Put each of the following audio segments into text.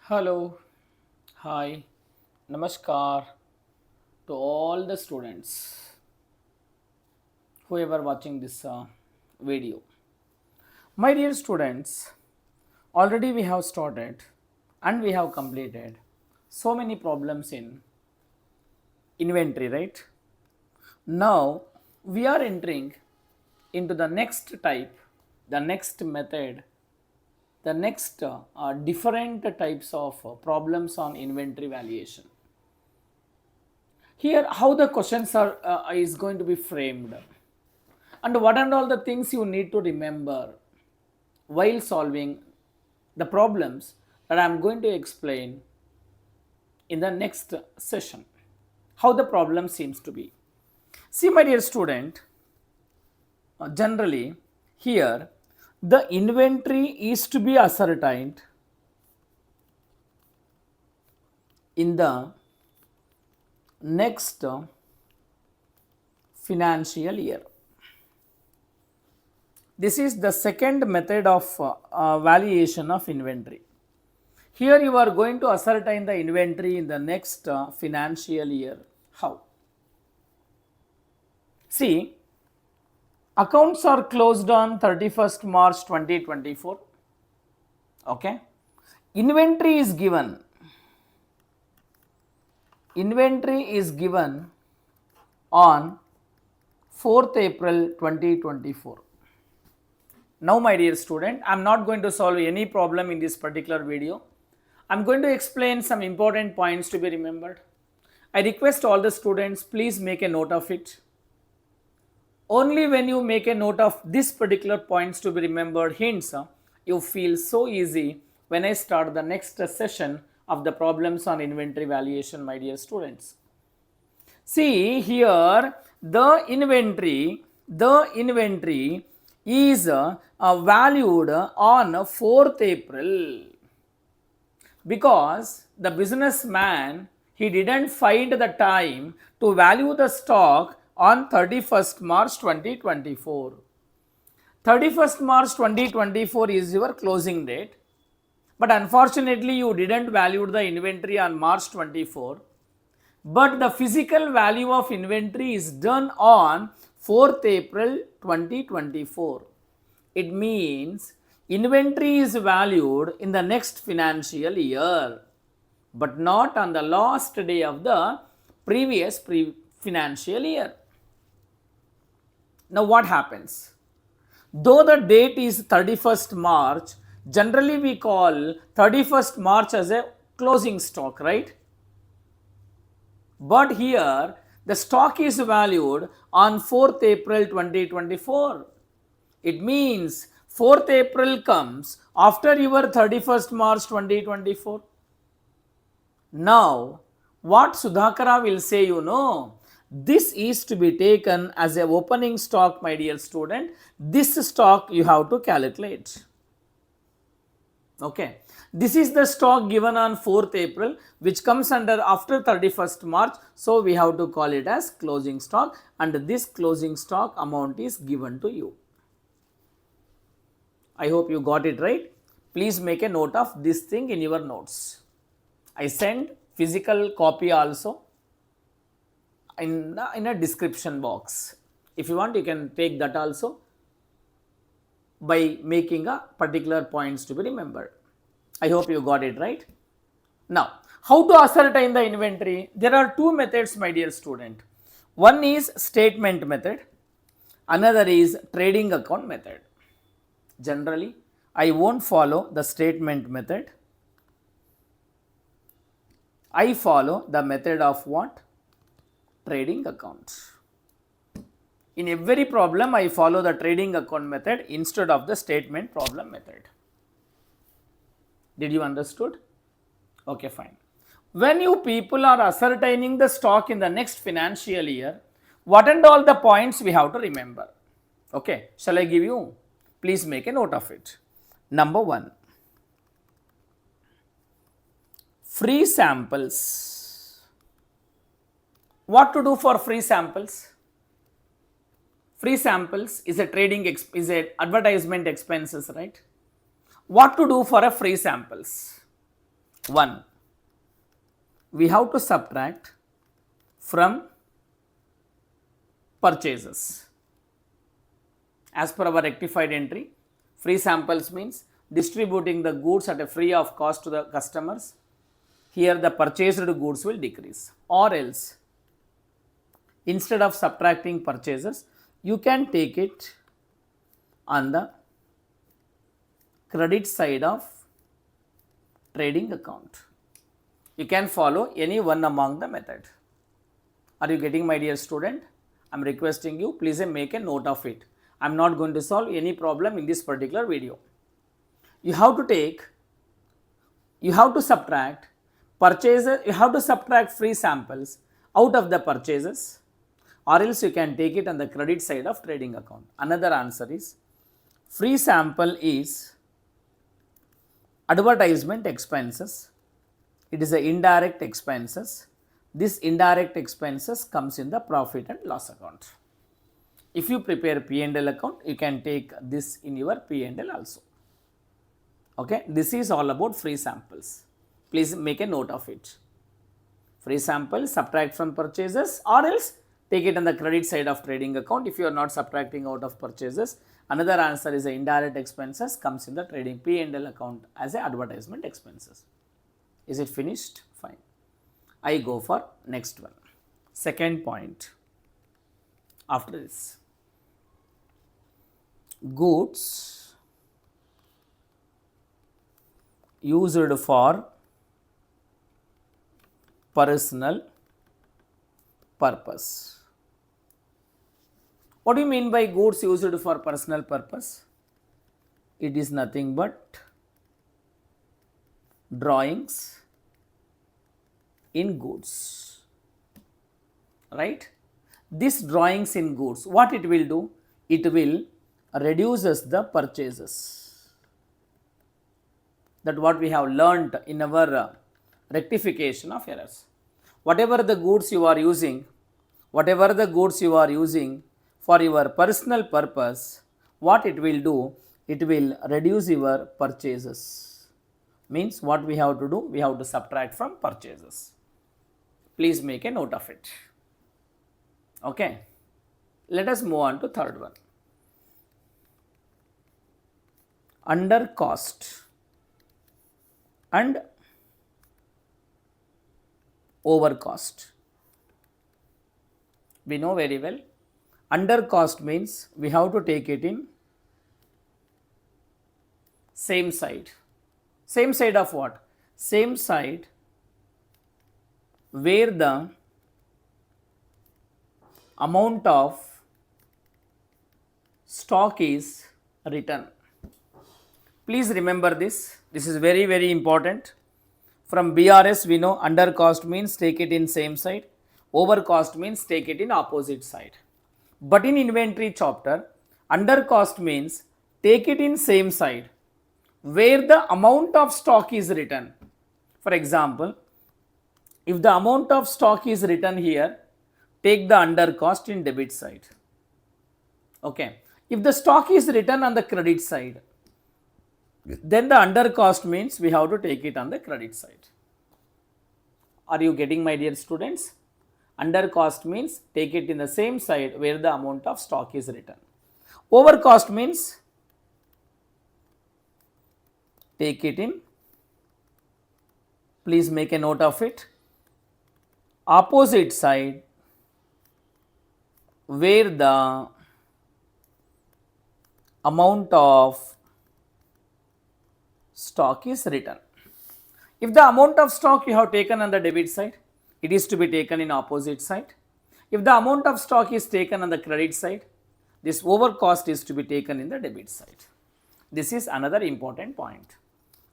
Hello, hi, namaskar to all the students whoever watching this video. My dear students, already we have started and we have completed so many problems in inventory, right? Now we are entering into the next type, the next method, the next different types of problems on inventory valuation. Here how the questions are is going to be framed and what and all the things you need to remember while solving the problems that I am going to explain in the next session. How the problem seems to be. See, my dear student, generally here the inventory is to be ascertained in the next financial year. This is the second method of valuation of inventory. Here you are going to ascertain the inventory in the next financial year. How? See, accounts are closed on 31st March 2024. Okay. Inventory is given. Inventory is given on 4th April 2024. Now, my dear student, I am not going to solve any problem in this particular video. I am going to explain some important points to be remembered. I request all the students, please make a note of it. Only when you make a note of this particular points to be remembered hints, you feel so easy when I start the next session of the problems on inventory valuation, my dear students. See here, the inventory is valued on 4th April because the businessman, he didn't find the time to value the stock on 31st March 2024. 31st March 2024 is your closing date, but unfortunately you didn't value the inventory on March 24, but the physical value of inventory is done on 4th April 2024. It means inventory is valued in the next financial year, but not on the last day of the previous financial year. Now what happens? Though the date is 31st March, generally we call 31st March as a closing stock, right? But here the stock is valued on 4th April 2024. It means 4th April comes after your 31st March 2024. Now, what Sudhakara will say, this is to be taken as a opening stock, my dear student. This stock you have to calculate. Okay. This is the stock given on 4th April, which comes under after 31st March. So, we have to call it as closing stock, and this closing stock amount is given to you. I hope you got it right. Please make a note of this thing in your notes. I send physical copy also in a description box. If you want, you can take that also by making a particular points to be remembered. I hope you got it right. Now, how to ascertain the inventory? There are two methods, my dear student. One is statement method. Another is trading account method. Generally, I won't follow the statement method. I follow the method of what? Trading account. In every problem, I follow the trading account method instead of the statement problem method. Did you understood? Okay, fine. When you people are ascertaining the stock in the next financial year, what and all the points we have to remember? Okay, shall I give you? Please make a note of it. Number 1, free samples. What to do for free samples? Free samples is a is a advertisement expenses, right? What to do for a free samples? 1. We have to subtract from purchases. As per our rectified entry, free samples means distributing the goods at a free of cost to the customers. Here the purchased goods will decrease, or else instead of subtracting purchases, you can take it on the credit side of trading account. You can follow any one among the method. Are you getting, my dear student? I am requesting you, please make a note of it. I am not going to solve any problem in this particular video. You have to subtract purchases, you have to subtract free samples out of the purchases, or else you can take it on the credit side of trading account. Another answer is free sample is advertisement expenses. It is a indirect expenses. This indirect expenses comes in the profit and loss account. If you prepare P&L account, you can take this in your P&L also. Okay, this is all about free samples. Please make a note of it. Free sample, subtract from purchases, or else take it on the credit side of trading account. If you are not subtracting out of purchases, another answer is the indirect expenses comes in the trading P&L account as a advertisement expenses. Is it finished? Fine. I go for next one. Second point. After this, goods used for personal purpose. What do you mean by goods used for personal purpose? It is nothing but drawings in goods, right? This drawings in goods, what it will do? It will reduces the purchases. That what we have learnt in our rectification of errors. Whatever the goods you are using for your personal purpose, what it will do? It will reduce your purchases. Means what we have to do? We have to subtract from purchases. Please make a note of it. Okay. Let us move on to third one. Under cost and over cost. We know very well. Under cost means we have to take it in same side. Same side of what? Same side where the amount of stock is written. Please remember this. This is very, very important. From BRS we know under cost means take it in same side. Over cost means take it in opposite side. But in inventory chapter, under cost means take it in same side where the amount of stock is written. For example, if the amount of stock is written here, take the under cost in debit side. Okay. If the stock is written on the credit side, then the under cost means we have to take it on the credit side. Are you getting, my dear students? Under cost means take it in the same side where the amount of stock is written. Over cost means take it in, please make a note of it, opposite side where the amount of stock is written. If the amount of stock you have taken on the debit side, it is to be taken in opposite side. If the amount of stock is taken on the credit side, this over cost is to be taken in the debit side. This is another important point.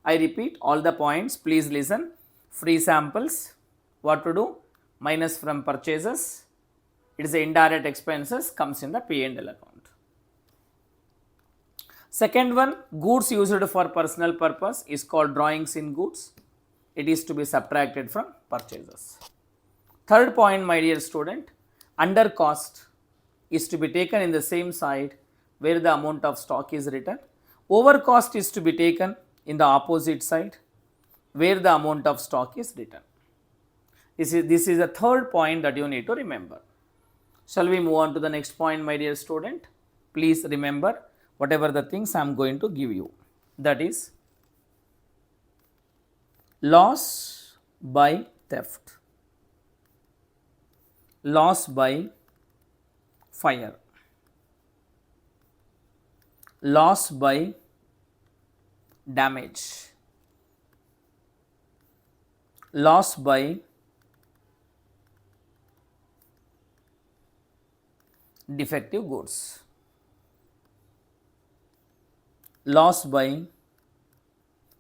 I repeat all the points, please listen. Free samples, what to do? Minus from purchases, it is the indirect expenses comes in the P&L account. Second one, goods used for personal purpose is called drawings in goods. It is to be subtracted from purchases. Third point, my dear student, under cost is to be taken in the same side where the amount of stock is written. Over cost is to be taken in the opposite side where the amount of stock is written. This is the third point that you need to remember. Shall we move on to the next point, my dear student? Please remember whatever the things I am going to give you. That is loss by theft, loss by fire, loss by damage, loss by defective goods, loss by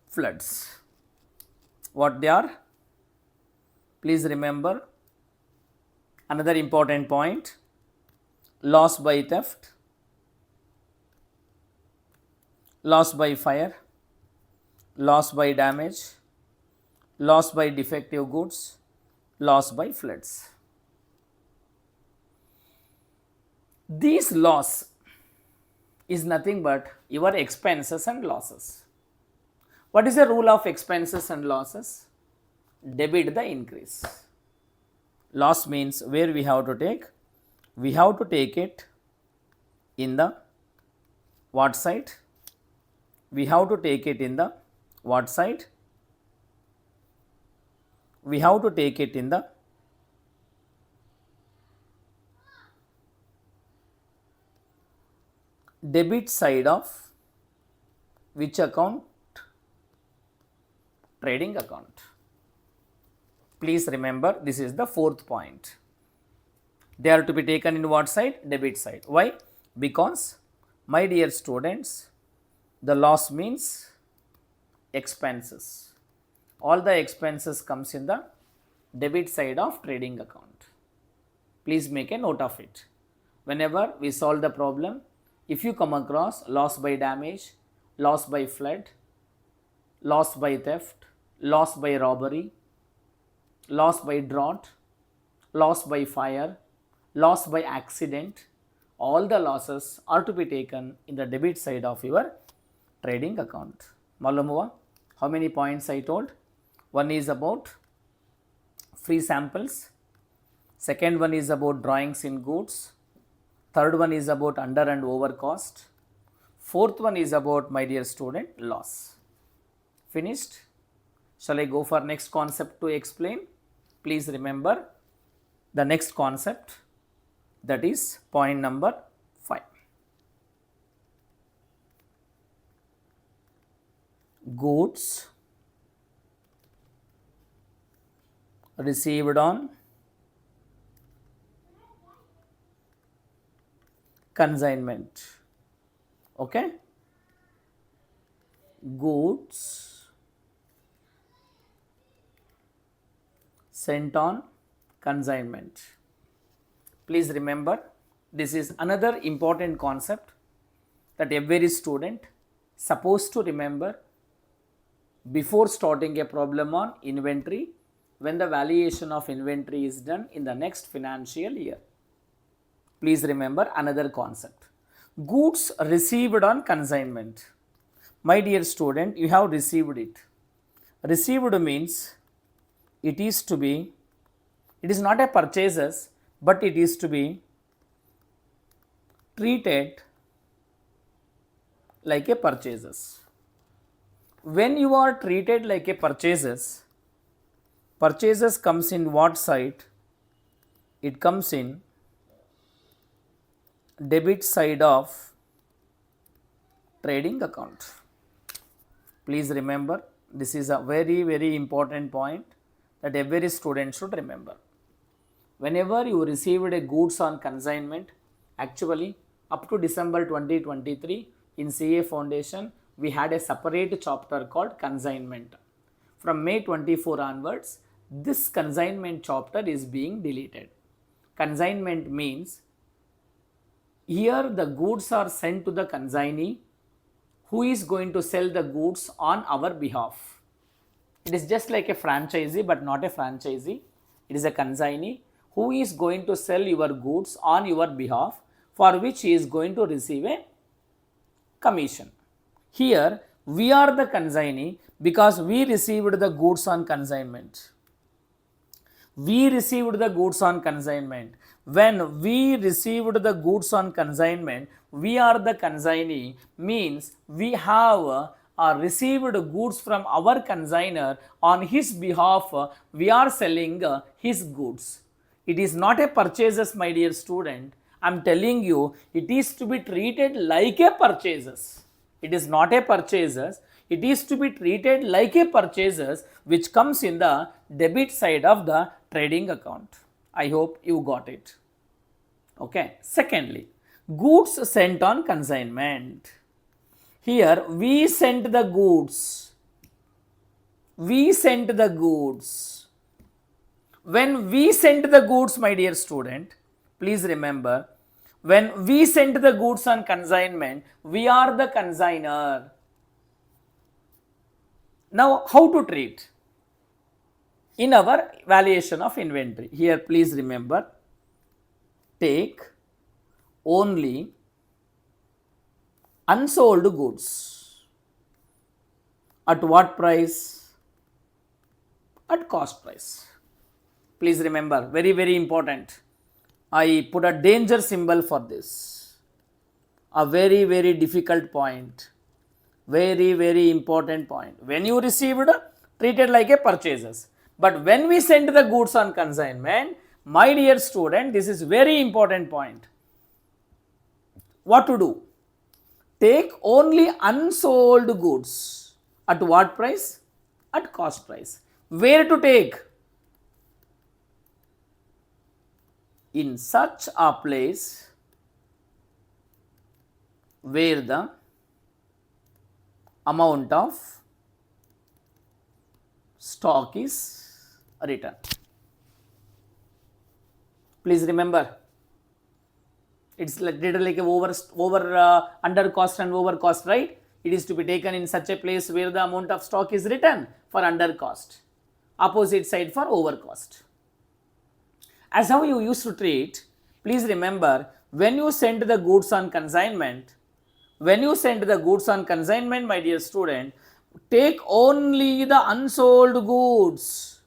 floods. What they are? Please remember another important point: loss by theft, loss by fire, loss by damage, loss by defective goods, loss by floods. These loss is nothing but your expenses and losses. What is the rule of expenses and losses? Debit the increase. Loss means where we have to take? We have to take it in the what side? We have to take it in the what side? We have to take it in the debit side of which account? Trading account. Please remember, this is the fourth point. They are to be taken in what side? Debit side. Why? Because, my dear students, the loss means expenses. All the expenses comes in the debit side of trading account. Please make a note of it. Whenever we solve the problem, if you come across loss by damage, loss by flood, loss by theft, loss by robbery, loss by drought, loss by fire, loss by accident, all the losses are to be taken in the debit side of your trading account. Malum hua? How many points I told? One is about free samples, second one is about drawings in goods, third one is about under and over cost, fourth one is about, my dear student, loss. Finished? Shall I go for next concept to explain? Please remember the next concept, that is point number 5. Goods received on consignment. Okay? Goods sent on consignment. Please remember, this is another important concept that every student supposed to remember before starting a problem on inventory when the valuation of inventory is done in the next financial year. Please remember another concept. Goods received on consignment. My dear student, you have received it. Received means it is not a purchases, but it is to be treated like a purchases. When you are treated like a purchases comes in what side? It comes in debit side of trading account. Please remember, this is a very, very important point that every student should remember. Whenever you received a goods on consignment, actually up to December 2023 in CA Foundation, we had a separate chapter called consignment. From May 24 onwards, this consignment chapter is being deleted. Consignment means here the goods are sent to the consignee who is going to sell the goods on our behalf. It is just like a franchisee, but not a franchisee. It is a consignee who is going to sell your goods on your behalf, for which he is going to receive a commission. Here we are the consignee, because we received the goods on consignment. We received the goods on consignment. When we received the goods on consignment, we are the consignee, means we have received goods from our consignor. On his behalf, we are selling his goods. It is not a purchases, my dear student. I am telling you, it is to be treated like a purchases. It is not a purchases. It is to be treated like a purchases, which comes in the debit side of the trading account. I hope you got it. Okay. Secondly, goods sent on consignment. Here we sent the goods. We sent the goods. When we sent the goods, my dear student, please remember, when we sent the goods on consignment, we are the consignor. Now, how to treat? In our valuation of inventory, here please remember, take only unsold goods. At what price? At cost price. Please remember, very, very important. I put a danger symbol for this. A very, very difficult point. Very, very important point. When you received, treated like a purchases. But when we send the goods on consignment, my dear student, this is very important point. What to do? Take only unsold goods. At what price? At cost price. Where to take? In such a place where the amount of stock is written. Please remember, it's written like a under cost and over cost, right? It is to be taken in such a place where the amount of stock is written for under cost, opposite side for over cost. As how you used to treat, please remember, when you send the goods on consignment, my dear student, take only the unsold goods,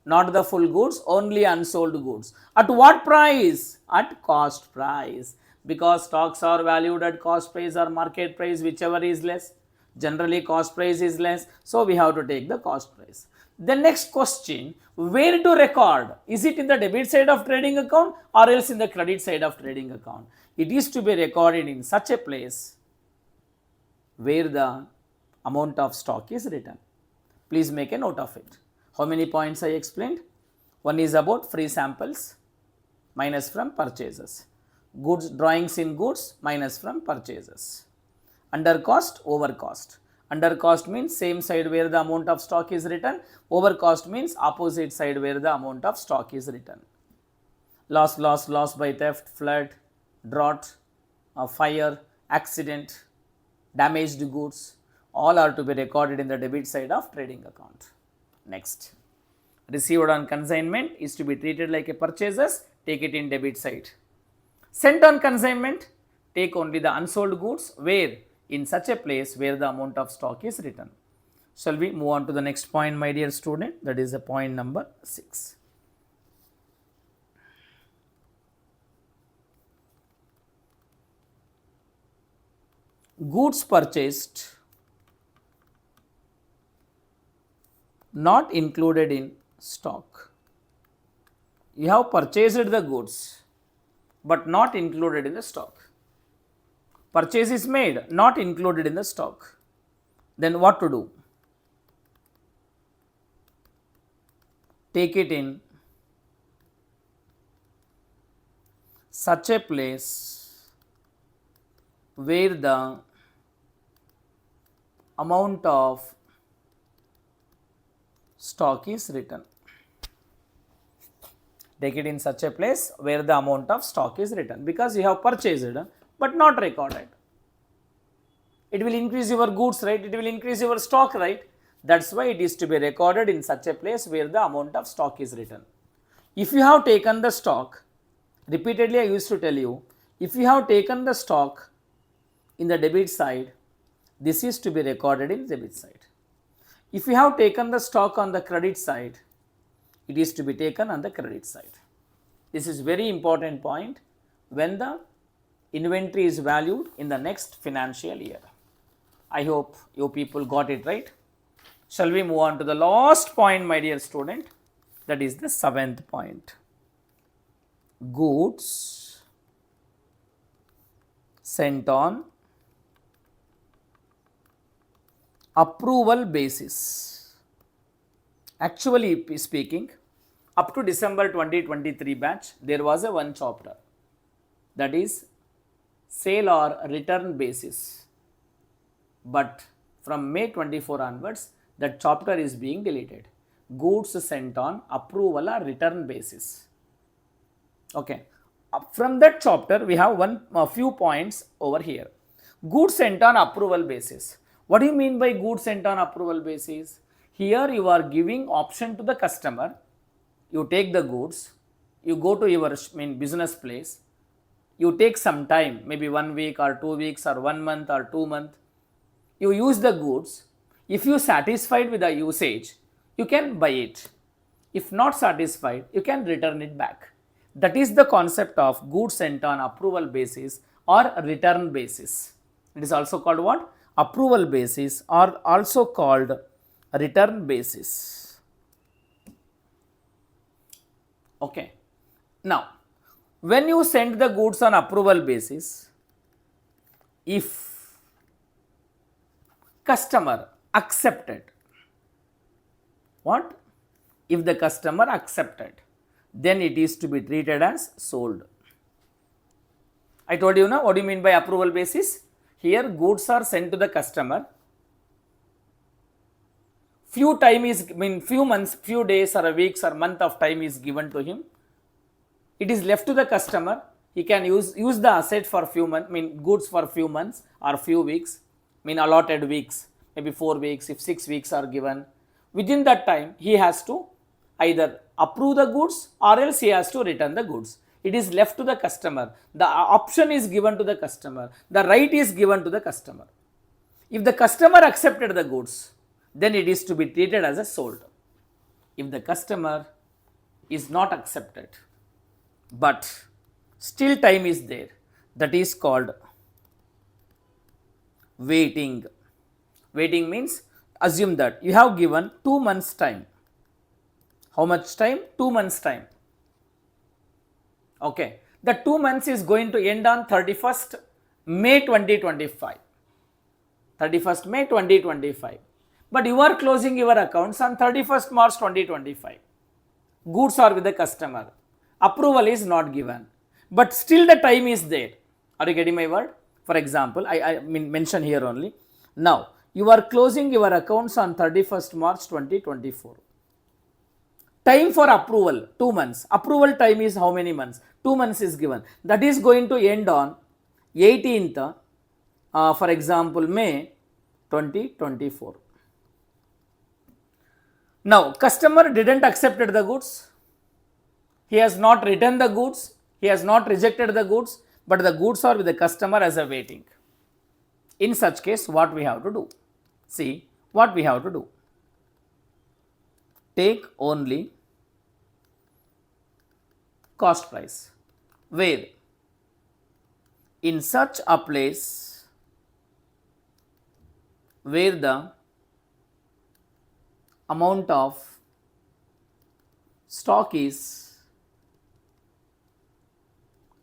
not the full goods, only unsold goods. At what price? At cost price, because stocks are valued at cost price or market price, whichever is less. Generally cost price is less, so we have to take the cost price. The next question, where to record? Is it in the debit side of trading account or else in the credit side of trading account? It is to be recorded in such a place where the amount of stock is written. Please make a note of it. How many points I explained? One is about free samples, minus from purchases. Goods, drawings in goods, minus from purchases. Under cost, over cost. Under cost means same side where the amount of stock is written. Over cost means opposite side where the amount of stock is written. Loss by theft, flood, drought, fire, accident, damaged goods, all are to be recorded in the debit side of trading account. Next, received on consignment is to be treated like a purchases, take it in debit side. Sent on consignment, take only the unsold goods, where? In such a place where the amount of stock is written. Shall we move on to the next point, my dear student? That is the point number 6. Goods purchased not included in stock. You have purchased the goods but not included in the stock. Purchase is made, not included in the stock. Then what to do? Take it in such a place where the amount of stock is written. Take it in such a place where the amount of stock is written, because you have purchased but not recorded. It will increase your goods, right? It will increase your stock, right? That's why it is to be recorded in such a place where the amount of stock is written. If you have taken the stock, repeatedly I used to tell you, if you have taken the stock in the debit side, this is to be recorded in debit side. If you have taken the stock on the credit side, it is to be taken on the credit side. This is very important point when the inventory is valued in the next financial year. I hope you people got it right. Shall we move on to the last point, my dear student? That is the 7th point. Goods sent on approval basis. Actually speaking, up to December 2023 batch, there was a one chapter, that is sale or return basis. But from May 24 onwards, that chapter is being deleted. Goods sent on approval or return basis. Okay. From that chapter, we have a few points over here. Goods sent on approval basis. What do you mean by goods sent on approval basis? Here you are giving option to the customer. You take the goods, you go to your business place, you take some time, maybe 1 week or 2 weeks or 1 month or 2 months. You use the goods. If you satisfied with the usage, you can buy it. If not satisfied, you can return it back. That is the concept of goods sent on approval basis or return basis. It is also called what? Approval basis, or also called return basis. Okay. Now, when you send the goods on approval basis, if customer accepted, what? If the customer accepted, then it is to be treated as sold. I told you now, what do you mean by approval basis? Here goods are sent to the customer. Few months, few days or weeks or month of time is given to him. It is left to the customer. He can use the asset for few months, goods for few months or few weeks, allotted weeks, maybe 4 weeks, if 6 weeks are given. Within that time, he has to either approve the goods or else he has to return the goods. It is left to the customer. The option is given to the customer. The right is given to the customer. If the customer accepted the goods, then it is to be treated as a sold. If the customer is not accepted, but still time is there, that is called waiting. Waiting means, assume that you have given 2 months time. How much time? 2 months time. Okay. The 2 months is going to end on 31st May 2025. 31st May 2025. But you are closing your accounts on 31st March 2025. Goods are with the customer. Approval is not given. But still the time is there. Are you getting my word? For example, I mention here only. Now, you are closing your accounts on 31st March 2024. Time for approval, 2 months. Approval time is how many months? 2 months is given. That is going to end on 18th, for example, May 2024. Now, customer didn't accepted the goods. He has not returned the goods. He has not rejected the goods, but the goods are with the customer as a waiting. In such case, what we have to do? See, what we have to do? Take only cost price. Where? In such a place where the amount of stock is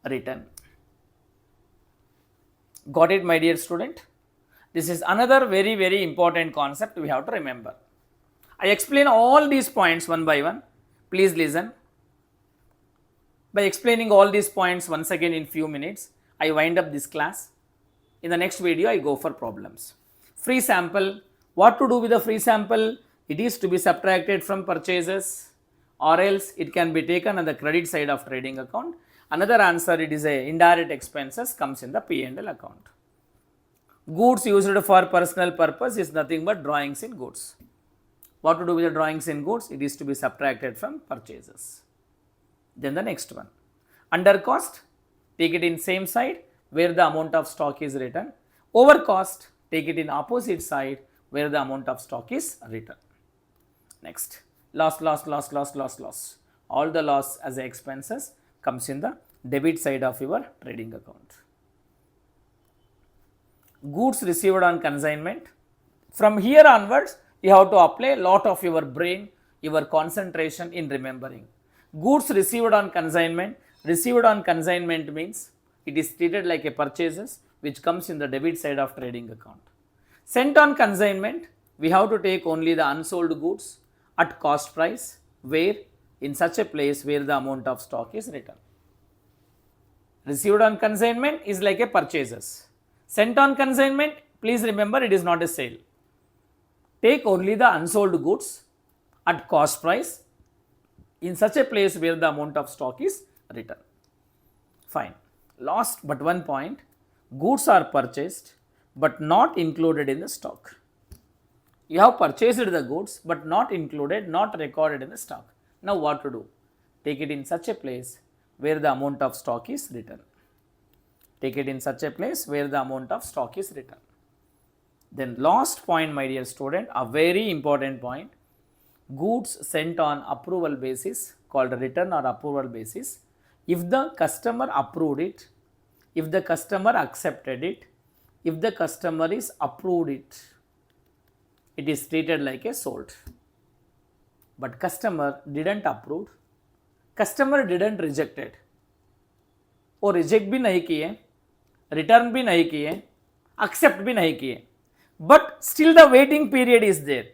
written. Got it, my dear student? This is another very, very important concept we have to remember. I explain all these points one by one. Please listen. By explaining all these points once again in few minutes, I wind up this class. In the next video, I go for problems. Free sample. What to do with the free sample? It is to be subtracted from purchases, or else it can be taken on the credit side of trading account. Another answer, it is a indirect expenses, comes in the P&L account. Goods used for personal purpose is nothing but drawings in goods. What to do with the drawings in goods? It is to be subtracted from purchases. Then the next one, under cost, take it in same side where the amount of stock is written. Over cost, take it in opposite side where the amount of stock is written. Next, loss. All the loss as expenses comes in the debit side of your trading account. Goods received on consignment. From here onwards, you have to apply a lot of your brain, your concentration in remembering. Goods received on consignment. Received on consignment means it is treated like a purchases which comes in the debit side of trading account. Sent on consignment, we have to take only the unsold goods at cost price, where in such a place where the amount of stock is written. Received on consignment is like a purchases. Sent on consignment, please remember it is not a sale. Take only the unsold goods at cost price in such a place where the amount of stock is written. Fine. Last but one point, goods are purchased but not included in the stock. You have purchased the goods but not included, not recorded in the stock. Now what to do? Take it in such a place where the amount of stock is written. Take it in such a place where the amount of stock is written. Then last point, my dear student, a very important point, goods sent on approval basis called return or approval basis. If the customer approved it, if the customer accepted it, if the customer is approved it, it is treated like a sold. But customer didn't approve, customer didn't reject it. वो reject भी नहीं किए, return भी नहीं किए, accept भी नहीं किए, but still the waiting period is there.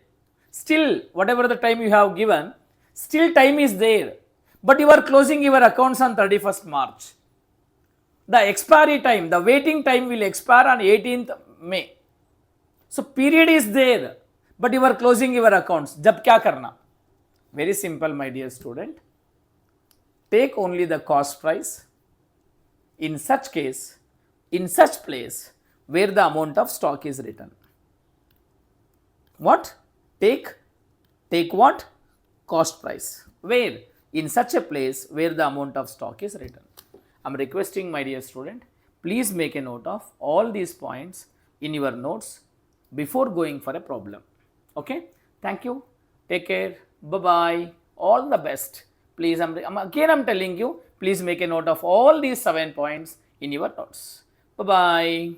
Still whatever the time you have given, still time is there, but you are closing your accounts on 31st March. The expiry time, the waiting time will expire on 18th May. So period is there, but you are closing your accounts. जब क्या करना? Very simple, my dear student. Take only the cost price. In such case, in such place where the amount of stock is written. What? Take what? Cost price. Where? In such a place where the amount of stock is written. I am requesting, my dear student, please make a note of all these points in your notes before going for a problem. Okay? Thank you. Take care. Bye-bye. All the best. Please, I'm telling you, please make a note of all these 7 points in your notes. Bye-bye.